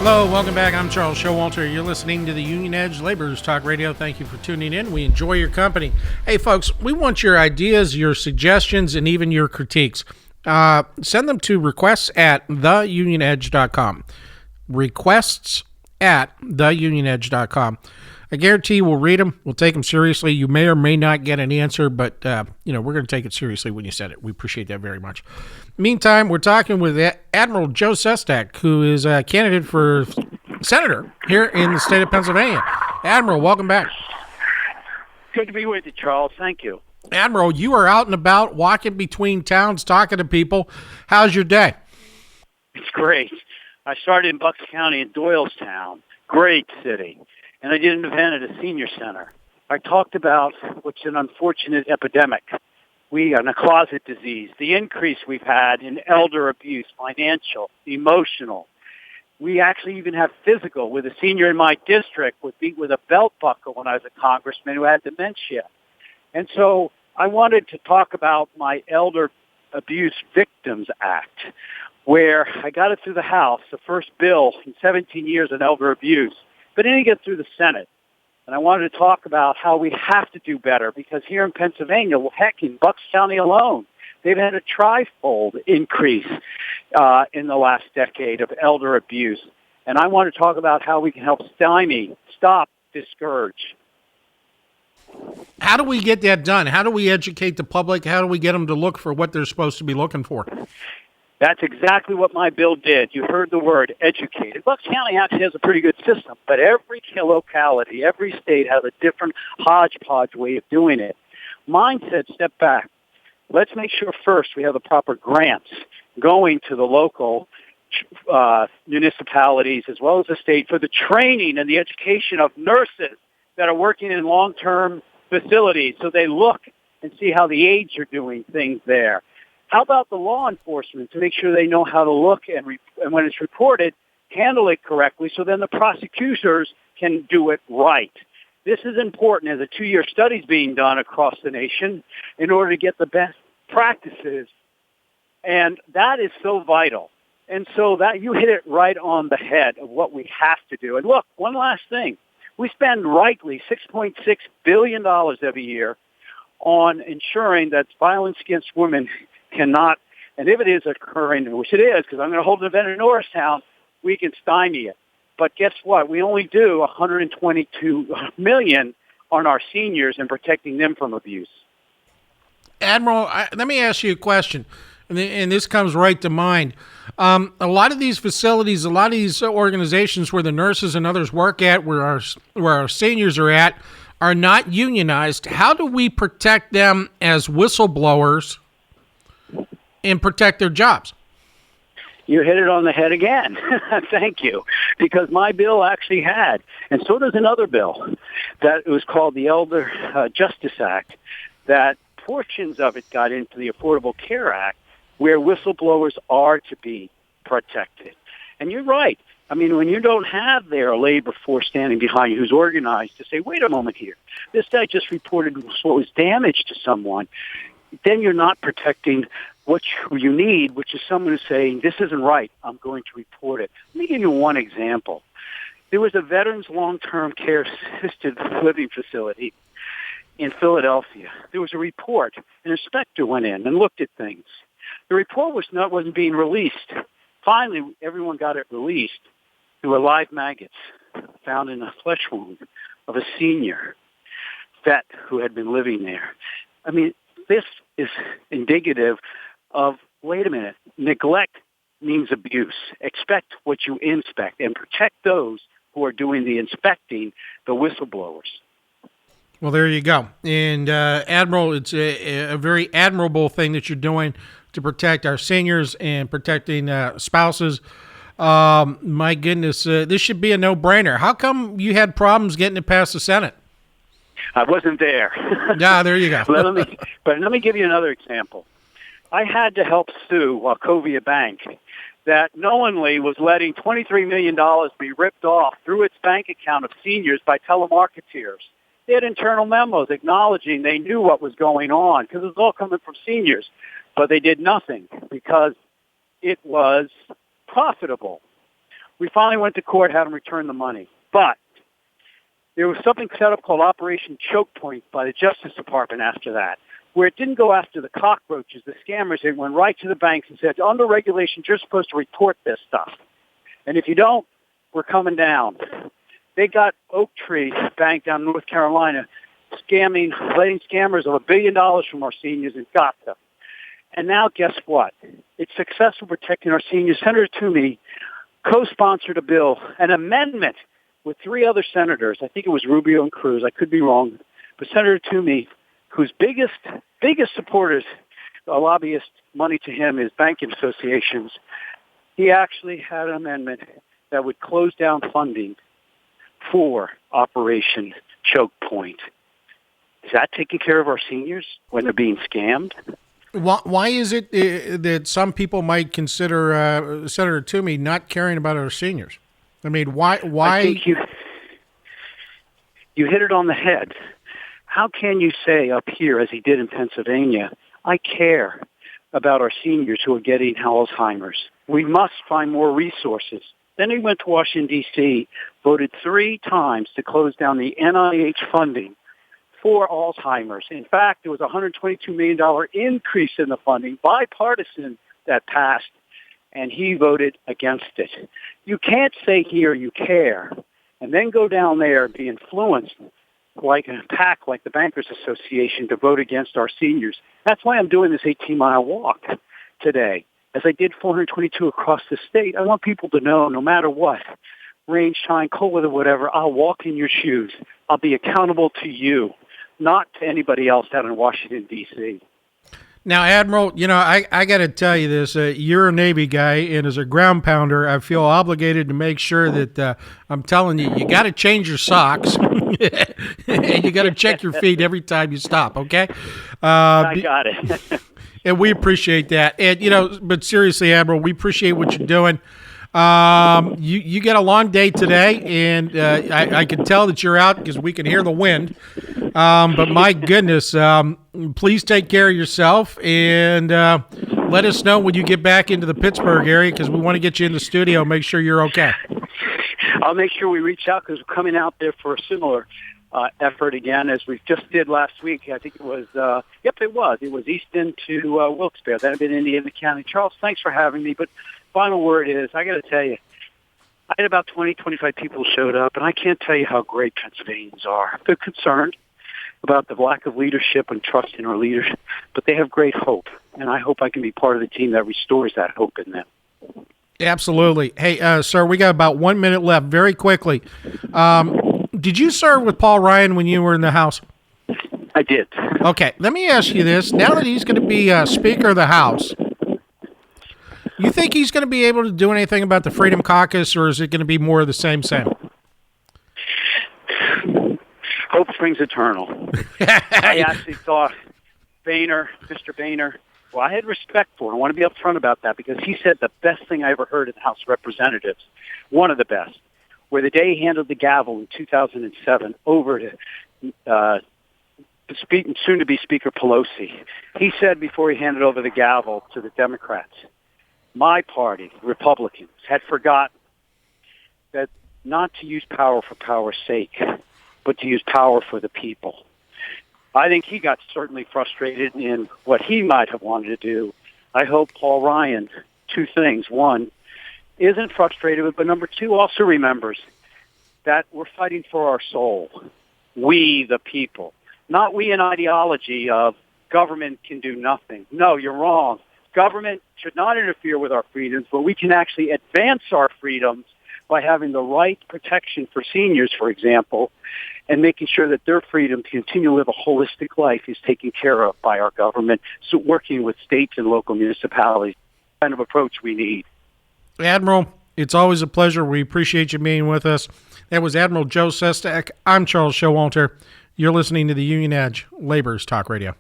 Hello, welcome back. I'm Charles Showalter. You're listening to the Union Edge Laborers Talk Radio. Thank you for tuning in. We enjoy your company. Hey, folks, we want your ideas, your suggestions, and even your critiques. Send them to requests at theunionedge.com. Requests at theunionedge.com. I guarantee we'll read them. We'll take them seriously. You may or may not get an answer, but we're going to take it seriously when you send it. We appreciate that very much. Meantime, we're talking with Admiral Joe Sestak, who is a candidate for senator here in the state of Pennsylvania. Admiral, welcome back. Good to be with you, Charles. Thank you. Admiral, you are out and about, walking between towns, talking to people. How's your day? It's great. I started in Bucks County in Doylestown. Great city. And I did an event at a senior center. I talked about what's an unfortunate epidemic. We are in a closet disease, the increase we've had in elder abuse, financial, emotional. We actually even have physical, with a senior in my district was beat with a belt buckle when I was a congressman who had dementia. And so I wanted to talk about my Elder Abuse Victims Act, where I got it through the House, the first bill in 17 years on elder abuse, but it didn't get through the Senate. And I wanted to talk about how we have to do better, because here in Pennsylvania, well, heck, in Bucks County alone, they've had a tri-fold increase in the last decade of elder abuse. And I want to talk about how we can help stop, discourage. How do we get that done? How do we educate the public? How do we get them to look for what they're supposed to be looking for? That's exactly what my bill did. You heard the word educated. Bucks County actually has a pretty good system, but every locality, every state has a different hodgepodge way of doing it. Mine said, step back. Let's make sure first we have the proper grants going to the local municipalities as well as the state for the training and the education of nurses that are working in long-term facilities, so they look and see how the aides are doing things there. How about the law enforcement to make sure they know how to look and when it's reported, handle it correctly so then the prosecutors can do it right. This is important as a 2-year study is being done across the nation in order to get the best practices. And that is so vital. And so that you hit it right on the head of what we have to do. And look, one last thing. We spend rightly $6.6 billion every year on ensuring that violence against women cannot, and if it is occurring, which it is, because I'm going to hold an event in Norristown, we can stymie it. But guess what? We only do $122 million on our seniors and protecting them from abuse. Admiral, let me ask you a question, and this comes right to mind. A lot of these facilities, a lot of these organizations where the nurses and others work at, where our seniors are at, are not unionized. How do we protect them as whistleblowers and protect their jobs? You hit it on the head again. Thank you. Because my bill actually had, and so does another bill, that was called the Elder Justice Act, that portions of it got into the Affordable Care Act, where whistleblowers are to be protected. And you're right. I mean, when you don't have their labor force standing behind you who's organized to say, wait a moment here, this guy just reported what was damage to someone, then you're not protecting what you need, which is someone who's saying, this isn't right, I'm going to report it. Let me give you one example. There was a veterans long-term care assisted living facility in Philadelphia. There was a report. An inspector went in and looked at things. The report wasn't being released. Finally, everyone got it released. There were live maggots found in a flesh wound of a senior vet who had been living there. I mean, this is indicative of, wait a minute, neglect means abuse. Expect what you inspect and protect those who are doing the inspecting, the whistleblowers. Well, there you go. And Admiral, it's a very admirable thing that you're doing to protect our seniors and protecting spouses. My goodness, this should be a no-brainer. How come you had problems getting it past the Senate? I wasn't there. Yeah, there you go. But let me give you another example. I had to help sue Wachovia Bank that knowingly was letting $23 million be ripped off through its bank account of seniors by telemarketeers. They had internal memos acknowledging they knew what was going on because it was all coming from seniors, but they did nothing because it was profitable. We finally went to court, had them return the money. But there was something set up called Operation Choke Point by the Justice Department after that, where it didn't go after the cockroaches, the scammers. It went right to the banks and said, under regulations, you're supposed to report this stuff. And if you don't, we're coming down. They got Oak Tree Bank down in North Carolina letting scammers of $1 billion from our seniors and got them. And now guess what? It's successful protecting our seniors. Senator Toomey co-sponsored a bill, an amendment with 3 other senators. I think it was Rubio and Cruz. I could be wrong. But Senator Toomey, whose biggest supporters, lobbyist money to him is banking associations, he actually had an amendment that would close down funding for Operation Choke Point. Is that taking care of our seniors when they're being scammed? Why is it that some people might consider Senator Toomey not caring about our seniors? I mean, why? I think you hit it on the head. How can you say up here, as he did in Pennsylvania, I care about our seniors who are getting Alzheimer's? We must find more resources. Then he went to Washington, D.C., voted 3 times to close down the NIH funding for Alzheimer's. In fact, there was a $122 million increase in the funding, bipartisan, that passed, and he voted against it. You can't say here you care and then go down there and be influenced like a pack like the Bankers Association to vote against our seniors. That's why I'm doing this 18-mile walk today. As I did 422 across the state, I want people to know no matter what, rain, shine, cold weather, whatever, I'll walk in your shoes. I'll be accountable to you, not to anybody else down in Washington, D.C. Now, Admiral, I got to tell you this. You're a Navy guy, and as a ground pounder, I feel obligated to make sure that I'm telling you, you got to change your socks, and you got to check your feet every time you stop, okay? I got it. And we appreciate that. And, but seriously, Admiral, we appreciate what you're doing. You got a long day today, and I can tell that you're out because we can hear the wind. But my goodness, please take care of yourself, and let us know when you get back into the Pittsburgh area because we want to get you in the studio. Make sure you're okay. I'll make sure we reach out because we're coming out there for a similar effort again as we just did last week. I think it was, it was Easton to Wilkes-Barre. That had been Indiana County. Charles, thanks for having me. But final word is, I got to tell you, I had about 20, 25 people showed up, and I can't tell you how great Pennsylvanians are. They're concerned about the lack of leadership and trust in our leaders, but they have great hope, and I hope I can be part of the team that restores that hope in them. Absolutely. Hey, sir, we got about 1 minute left. Very quickly, did you serve with Paul Ryan when you were in the House? I did. Okay, let me ask you this. Now that he's going to be Speaker of the House, you think he's going to be able to do anything about the Freedom Caucus, or is it going to be more of the same? Hope springs eternal. I actually thought Mr. Boehner, well, I had respect for him. I want to be upfront about that because he said the best thing I ever heard in the House of Representatives, one of the best, where the day he handed the gavel in 2007 over to soon-to-be Speaker Pelosi, he said before he handed over the gavel to the Democrats, my party, Republicans, had forgotten that not to use power for power's sake, but to use power for the people. I think he got certainly frustrated in what he might have wanted to do. I hope Paul Ryan, 2 things. 1, isn't frustrated, but number 2, also remembers that we're fighting for our soul. We, the people. Not we an ideology of government can do nothing. No, you're wrong. Government should not interfere with our freedoms, but we can actually advance our freedoms by having the right protection for seniors, for example, and making sure that their freedom to continue to live a holistic life is taken care of by our government, so working with states and local municipalities, the kind of approach we need. Admiral, it's always a pleasure. We appreciate you being with us. That was Admiral Joe Sestak. I'm Charles Showalter. You're listening to the Union Edge Laborers Talk Radio.